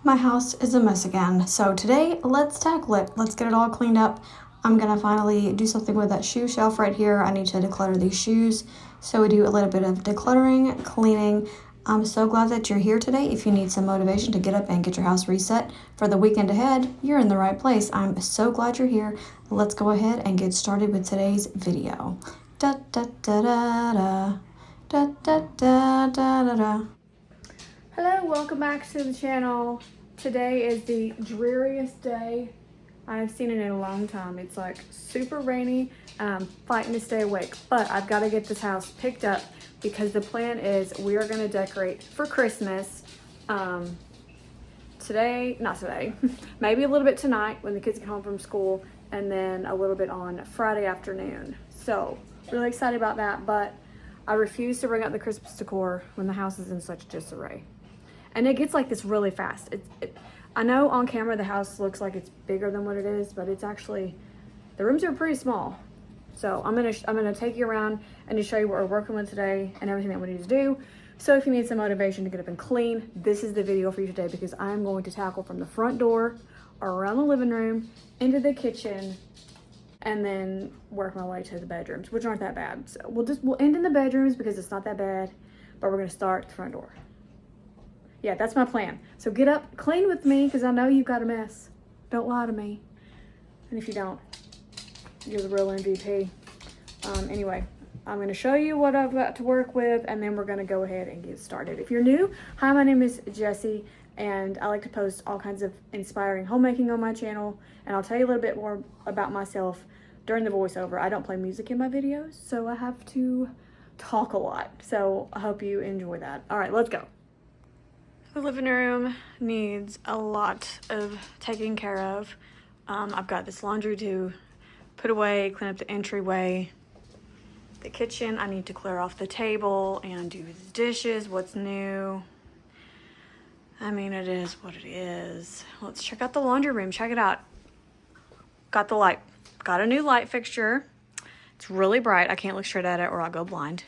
My house is a mess again, so today let's tackle it. Let's get it all cleaned up. I'm gonna finally do something with that shoe shelf right here. I need to declutter these shoes, so we do a little bit of decluttering, cleaning. I'm so glad that you're here today. If you need some motivation to get up and get your house reset for the weekend ahead, you're in the right place. I'm so glad you're here. Let's go ahead and get started with today's video. Da da da da da da da da da da. Hello, welcome back to the channel. Today is the dreariest day I've seen it in a long time. It's like super rainy. I'm fighting to stay awake, but I've got to get this house picked up because the plan is we are going to decorate for Christmas. Not today, maybe a little bit tonight when the kids get home from school, and then a little bit on Friday afternoon. So really excited about that, but I refuse to bring up the Christmas decor when the house is in such disarray. And it gets like this really fast. I know on camera the house looks like it's bigger than what it is, but it's actually, the rooms are pretty small. So I'm gonna take you around and just show you what we're working with today and everything that we need to do. So if you need some motivation to get up and clean, this is the video for you today, because I'm going to tackle from the front door, around the living room, into the kitchen, and then work my way to the bedrooms, which aren't that bad. So we'll end in the bedrooms because it's not that bad, but we're gonna start at the front door. Yeah, that's my plan. So get up, clean with me, because I know you've got a mess. Don't lie to me. And if you don't, you're the real MVP. Anyway, I'm going to show you what I've got to work with, and then we're going to go ahead and get started. If you're new, hi, my name is Jessie, and I like to post all kinds of inspiring homemaking on my channel, and I'll tell you a little bit more about myself during the voiceover. I don't play music in my videos, so I have to talk a lot. So I hope you enjoy that. All right, let's go. The living room needs a lot of taking care of. I've got this laundry to put away, clean up the entryway. The kitchen, I need to clear off the table and do the dishes. What's new? I mean, it is what it is. Let's check out the laundry room. Check it out. Got the light. Got a new light fixture. It's really bright. I can't look straight at it or I'll go blind.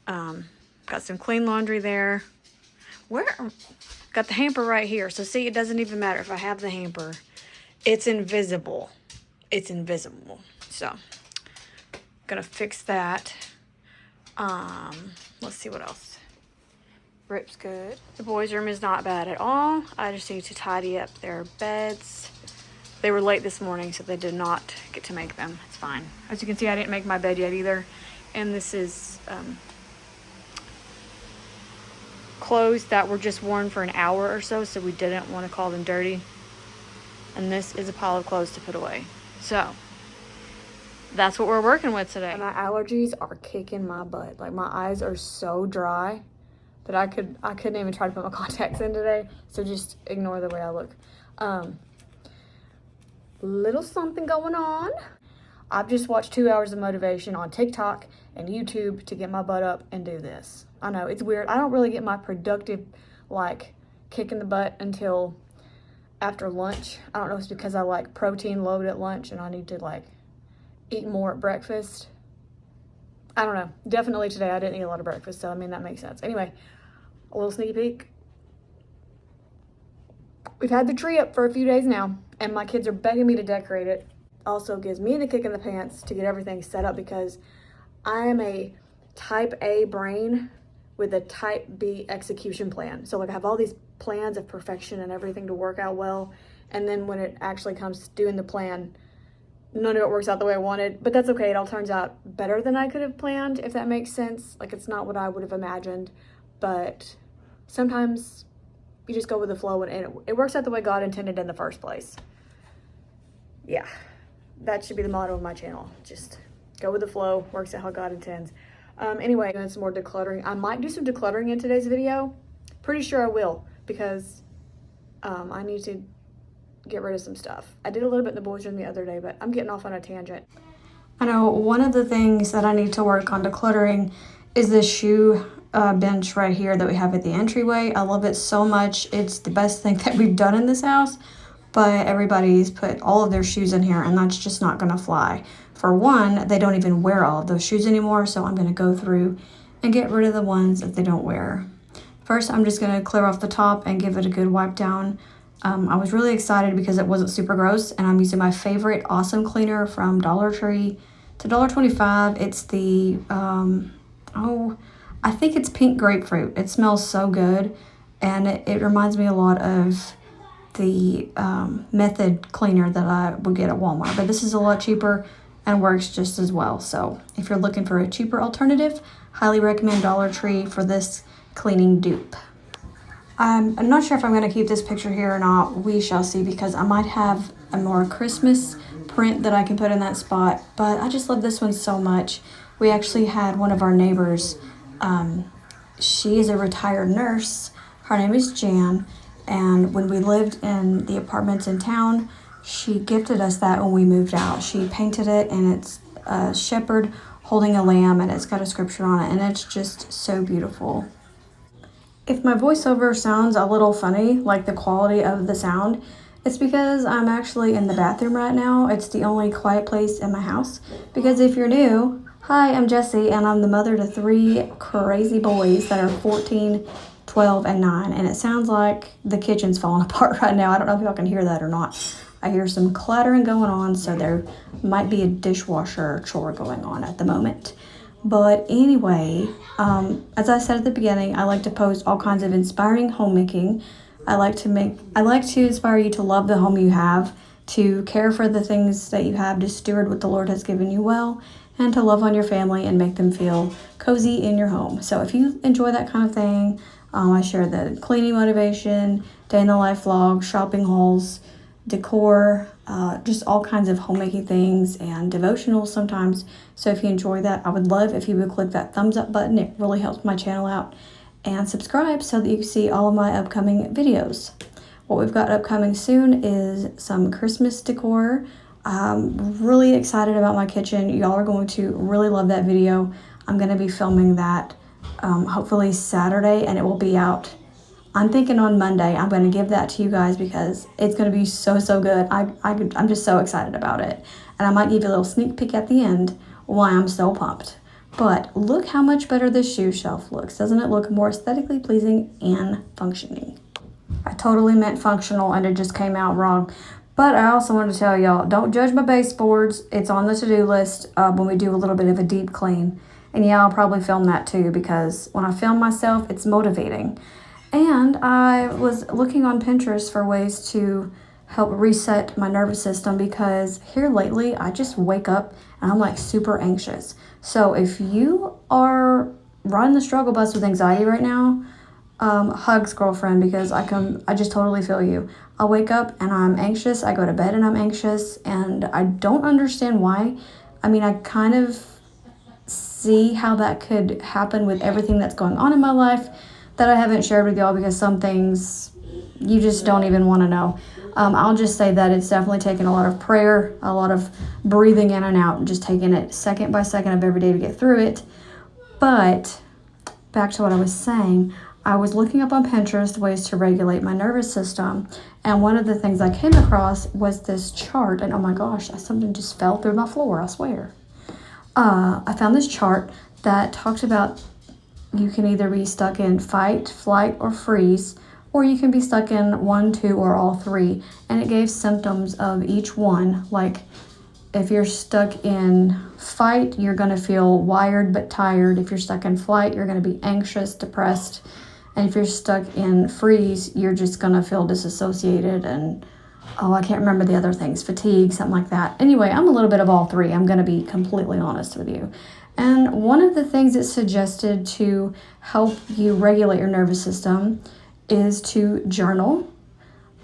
Got some clean laundry there. Got the hamper right here. So see, it doesn't even matter if I have the hamper. It's invisible. It's invisible. So, gonna fix that. Let's see what else. Rip's good. The boys' room is not bad at all. I just need to tidy up their beds. They were late this morning, so they did not get to make them. It's fine. As you can see, I didn't make my bed yet either. And this is clothes that were just worn for an hour or so we didn't want to call them dirty. And this is a pile of clothes to put away. So that's what we're working with today. My allergies are kicking my butt. Like, my eyes are so dry that I couldn't even try to put my contacts in today. So just ignore the way I look. Little something going on. I've just watched 2 hours of motivation on TikTok and YouTube to get my butt up and do this. I know, it's weird. I don't really get my productive, like, kick in the butt until after lunch. I don't know if it's because I like protein load at lunch and I need to, like, eat more at breakfast. I don't know. Definitely today I didn't eat a lot of breakfast, so I mean, that makes sense. Anyway, a little sneaky peek. We've had the tree up for a few days now, and my kids are begging me to decorate it. Also gives me the kick in the pants to get everything set up, because I am a type A brain with a type B execution plan. So, like, I have all these plans of perfection and everything to work out well, and then when it actually comes to doing the plan, none of it works out the way I wanted. But that's okay. It all turns out better than I could have planned, if that makes sense. Like, it's not what I would have imagined, but sometimes you just go with the flow, and it works out the way God intended in the first place. Yeah, that should be the motto of my channel. Just go with the flow, works out how God intends. Anyway, doing some more decluttering. I might do some decluttering in today's video. Pretty sure I will, because I need to get rid of some stuff. I did a little bit in the boys' room the other day, but I'm getting off on a tangent. I know one of the things that I need to work on decluttering is this shoe bench right here that we have at the entryway. I love it so much. It's the best thing that we've done in this house, but everybody's put all of their shoes in here, and that's just not gonna fly. For one, they don't even wear all of those shoes anymore, so I'm gonna go through and get rid of the ones that they don't wear. First, I'm just gonna clear off the top and give it a good wipe down I was really excited because it wasn't super gross, and I'm using my favorite awesome cleaner from Dollar Tree. It's $1.25. It's the, I think it's pink grapefruit. It smells so good, and it reminds me a lot of the Method cleaner that I would get at Walmart. But this is a lot cheaper and works just as well. So if you're looking for a cheaper alternative, highly recommend Dollar Tree for this cleaning dupe. I'm not sure if I'm going to keep this picture here or not. We shall see, because I might have a more Christmas print that I can put in that spot. But I just love this one so much. We actually had one of our neighbors. She is a retired nurse. Her name is Jan. And when we lived in the apartments in town, she gifted us that when we moved out. She painted it, and it's a shepherd holding a lamb, and it's got a scripture on it. And it's just so beautiful. If my voiceover sounds a little funny, like the quality of the sound, it's because I'm actually in the bathroom right now. It's the only quiet place in my house. Because if you're new, hi, I'm Jessie, and I'm the mother to 3 crazy boys that are 14, 12, and 9. And it sounds like the kitchen's falling apart right now. I don't know if y'all can hear that or not. I hear some clattering going on, so there might be a dishwasher chore going on at the moment. But anyway, as I said at the beginning, I like to post all kinds of inspiring homemaking. I like to inspire you to love the home you have, to care for the things that you have, to steward what the Lord has given you well, and to love on your family and make them feel cozy in your home. So if you enjoy that kind of thing, I share the cleaning motivation, day in the life vlog, shopping hauls, decor, just all kinds of homemaking things, and devotionals sometimes. So if you enjoy that, I would love if you would click that thumbs up button. It really helps my channel out. And subscribe so that you can see all of my upcoming videos. What we've got upcoming soon is some Christmas decor. I'm really excited about my kitchen. Y'all are going to really love that video. I'm going to be filming that hopefully Saturday, and it will be out, I'm thinking, on Monday. I'm going to give that to you guys because it's going to be so good. I'm just so excited about it. And I might give you a little sneak peek at the end why I'm so pumped. But look how much better this shoe shelf looks. Doesn't it look more aesthetically pleasing and functioning? I totally meant functional, and it just came out wrong. But I also want to tell y'all, don't judge my baseboards. It's on the to-do list when we do a little bit of a deep clean. And yeah, I'll probably film that too, because when I film myself, it's motivating. And I was looking on Pinterest for ways to help reset my nervous system, because here lately, I just wake up and I'm like super anxious. So if you are riding the struggle bus with anxiety right now, hugs, girlfriend, because I just totally feel you. I wake up and I'm anxious. I go to bed and I'm anxious, and I don't understand why. I mean, I kind of see how that could happen with everything that's going on in my life that I haven't shared with y'all, because some things you just don't even want to know. I'll just say that it's definitely taken a lot of prayer, a lot of breathing in and out, and just taking it second by second of every day to get through it. But back to what I was saying, I was looking up on Pinterest ways to regulate my nervous system, and one of the things I came across was this chart, and oh my gosh, something just fell through my floor, I swear. I found this chart that talked about you can either be stuck in fight, flight, or freeze, or you can be stuck in 1, 2, or all 3. And it gave symptoms of each one. Like if you're stuck in fight, you're going to feel wired but tired. If you're stuck in flight, you're going to be anxious, depressed. And if you're stuck in freeze, you're just going to feel disassociated and, I can't remember the other things, fatigue, something like that. Anyway, I'm a little bit of all 3. I'm going to be completely honest with you. And one of the things it suggested to help you regulate your nervous system is to journal.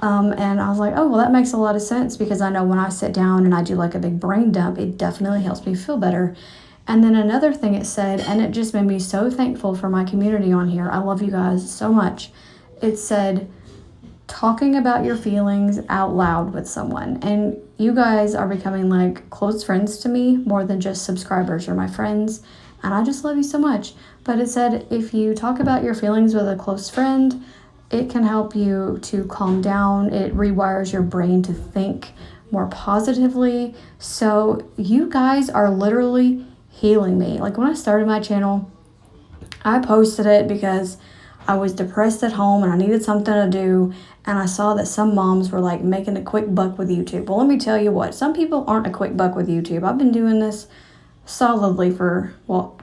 And I was like, oh, well, that makes a lot of sense, because I know when I sit down and I do like a big brain dump, it definitely helps me feel better. And then another thing it said, and it just made me so thankful for my community on here. I love you guys so much. It said, talking about your feelings out loud with someone. And you guys are becoming like close friends to me, more than just subscribers or my friends. And I just love you so much. But it said, if you talk about your feelings with a close friend, it can help you to calm down. It rewires your brain to think more positively. So you guys are literally healing me. Like when I started my channel, I posted it because I was depressed at home and I needed something to do. and I saw that some moms were like making a quick buck with YouTube. Well, let me tell you what, some people aren't a quick buck with YouTube. I've been doing this solidly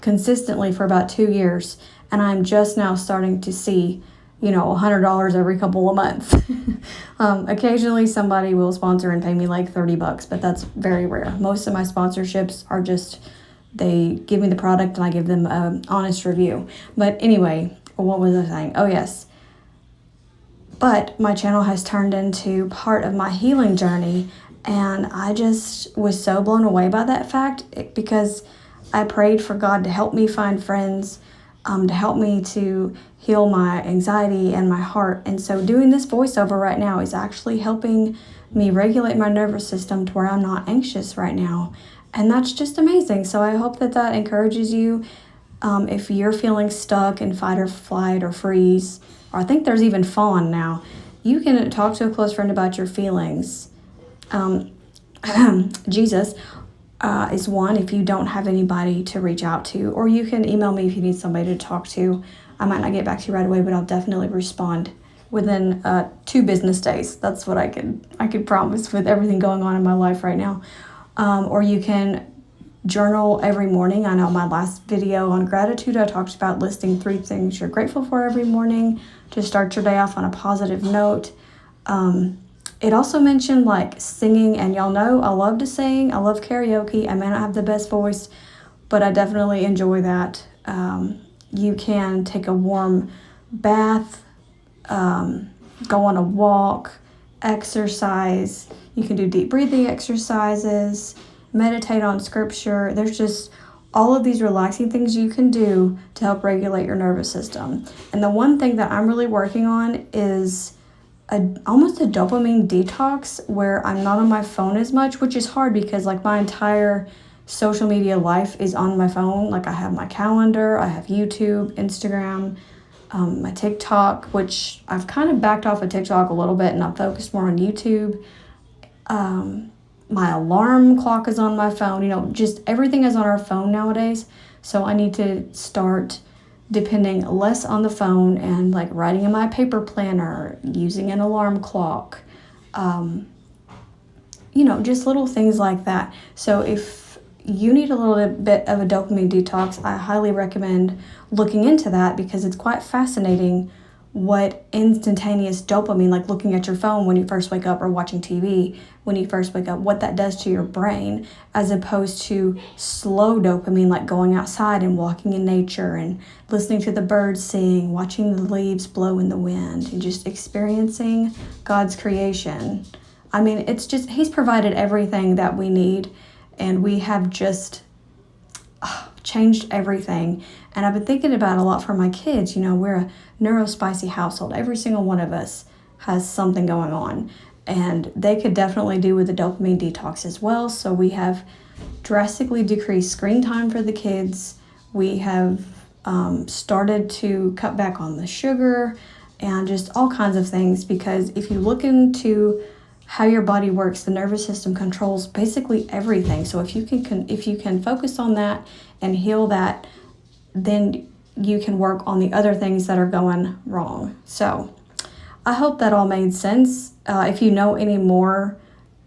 consistently for about 2 years, and I'm just now starting to see, $100 every couple of months. Occasionally somebody will sponsor and pay me like $30, but that's very rare. Most of my sponsorships are just, they give me the product and I give them an honest review. But anyway, what was I saying? Oh yes. But my channel has turned into part of my healing journey, and I just was so blown away by that fact because I prayed for God to help me find friends, to help me to heal my anxiety and my heart. And so doing this voiceover right now is actually helping me regulate my nervous system to where I'm not anxious right now. And that's just amazing. So I hope that that encourages you. If you're feeling stuck in fight or flight or freeze, or I think there's even fawn now, you can talk to a close friend about your feelings. Jesus is one if you don't have anybody to reach out to, or you can email me if you need somebody to talk to. I might not get back to you right away, but I'll definitely respond within 2 business days. That's what I could promise with everything going on in my life right now. Or you can journal every morning. I know my last video on gratitude, I talked about listing 3 things you're grateful for every morning to start your day off on a positive note. It also mentioned like singing, and y'all know I love to sing. I love karaoke. I may not have the best voice, but I definitely enjoy that. You can take a warm bath, go on a walk, exercise. You can do deep breathing exercises, meditate on scripture. There's just all of these relaxing things you can do to help regulate your nervous system. And the one thing that I'm really working on is almost a dopamine detox where I'm not on my phone as much, which is hard because like my entire social media life is on my phone. Like I have my calendar, I have YouTube, Instagram, my TikTok, which I've kind of backed off of TikTok a little bit and I've focused more on YouTube. My alarm clock is on my phone, just everything is on our phone nowadays. So I need to start depending less on the phone and like writing in my paper planner, using an alarm clock, just little things like that. So if you need a little bit of a dopamine detox, I highly recommend looking into that because it's quite fascinating what instantaneous dopamine, like looking at your phone when you first wake up or watching TV when you first wake up, what that does to your brain, as opposed to slow dopamine, like going outside and walking in nature and listening to the birds sing, watching the leaves blow in the wind, and just experiencing God's creation. I mean, it's just, He's provided everything that we need, and we have just changed everything. And I've been thinking about a lot for my kids. We're a neurospicy household. Every single one of us has something going on, and they could definitely do with a dopamine detox as well. So we have drastically decreased screen time for the kids. We have started to cut back on the sugar and just all kinds of things, because if you look into how your body works, the nervous system controls basically everything. So if you can focus on that and heal that, then you can work on the other things that are going wrong. So I hope that all made sense. If you know any more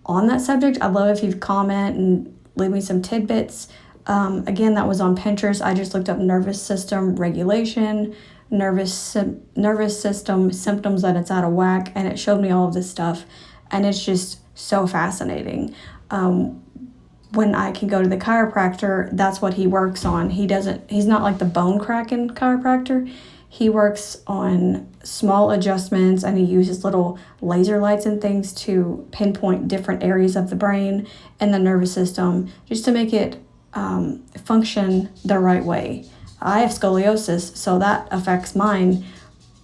on that subject, I'd love if you'd comment and leave me some tidbits. Again, that was on Pinterest. I just looked up nervous system regulation, nervous system symptoms that it's out of whack, and it showed me all of this stuff. And it's just so fascinating. When I can go to the chiropractor, that's what he works on. He's not like the bone cracking chiropractor. He works on small adjustments, and he uses little laser lights and things to pinpoint different areas of the brain and the nervous system just to make it function the right way. I have scoliosis, so that affects mine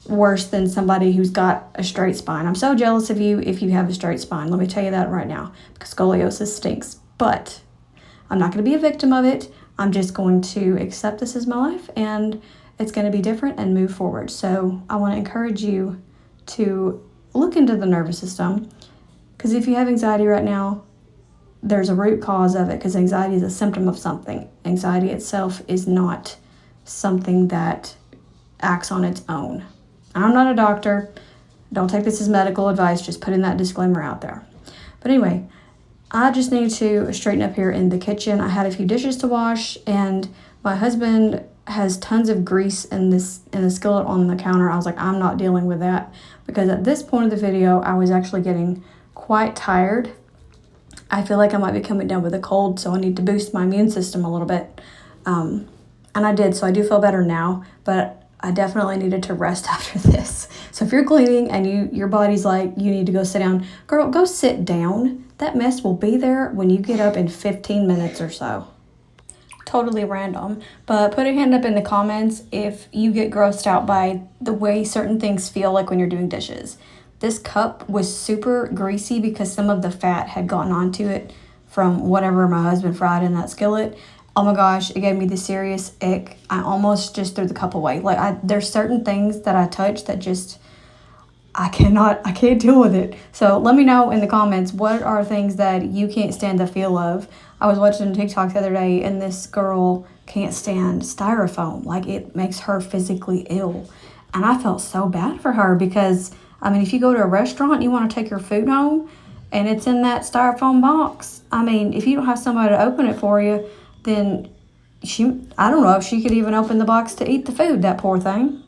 worse than somebody who's got a straight spine. I'm so jealous of you if you have a straight spine. Let me tell you that right now, because scoliosis stinks. But I'm not going to be a victim of it. I'm just going to accept this as my life, and it's going to be different and move forward. So I want to encourage you to look into the nervous system, because if you have anxiety right now, there's a root cause of it, because anxiety is a symptom of something. Anxiety itself is not something that acts on its own. I'm not a doctor. Don't take this as medical advice, just putting that disclaimer out there. But anyway, I just need to straighten up here in the kitchen. I had a few dishes to wash, and my husband has tons of grease in the skillet on the counter. I was like, I'm not dealing with that, because at this point of the video, I was actually getting quite tired. I feel like I might be coming down with a cold, so I need to boost my immune system a little bit. And I did, so I do feel better now, but I definitely needed to rest after this. So if you're cleaning and your body's like, you need to go sit down, girl, go sit down. That mess will be there when you get up in 15 minutes or so. Totally random, but put a hand up in the comments if you get grossed out by the way certain things feel like when you're doing dishes. This cup was super greasy because some of the fat had gotten onto it from whatever my husband fried in that skillet. Oh my gosh, it gave me the serious ick. I almost just threw the cup away. Like, there's certain things that I touch that just, I can't deal with it. So let me know in the comments, what are things that you can't stand the feel of? I was watching TikTok the other day, and this girl can't stand styrofoam. Like, it makes her physically ill. And I felt so bad for her because, I mean, if you go to a restaurant and you want to take your food home and it's in that styrofoam box, I mean, if you don't have somebody to open it for you, then I don't know if she could even open the box to eat the food, that poor thing.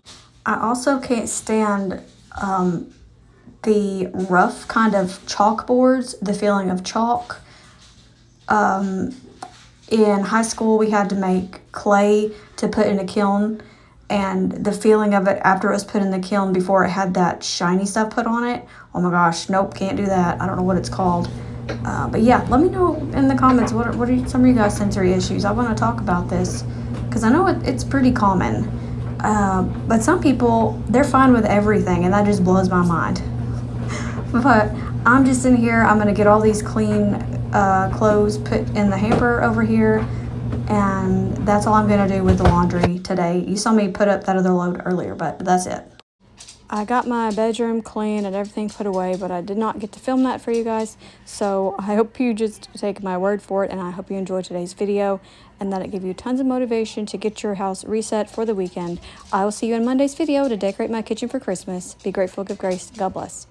I also can't stand the rough kind of chalkboards, the feeling of chalk. In high school, we had to make clay to put in a kiln, and the feeling of it after it was put in the kiln before it had that shiny stuff put on it, oh my gosh, nope, can't do that. I don't know what it's called. But yeah, let me know in the comments, what are some of you guys' sensory issues? I want to talk about this because I know it's pretty common. But some people, they're fine with everything, and that just blows my mind. But I'm just in here. I'm going to get all these clean clothes put in the hamper over here, and that's all I'm going to do with the laundry today. You saw me put up that other load earlier, but that's it. I got my bedroom clean and everything put away, but I did not get to film that for you guys. So I hope you just take my word for it, and I hope you enjoyed today's video and that it gave you tons of motivation to get your house reset for the weekend. I will see you in Monday's video to decorate my kitchen for Christmas. Be grateful, give grace. God bless.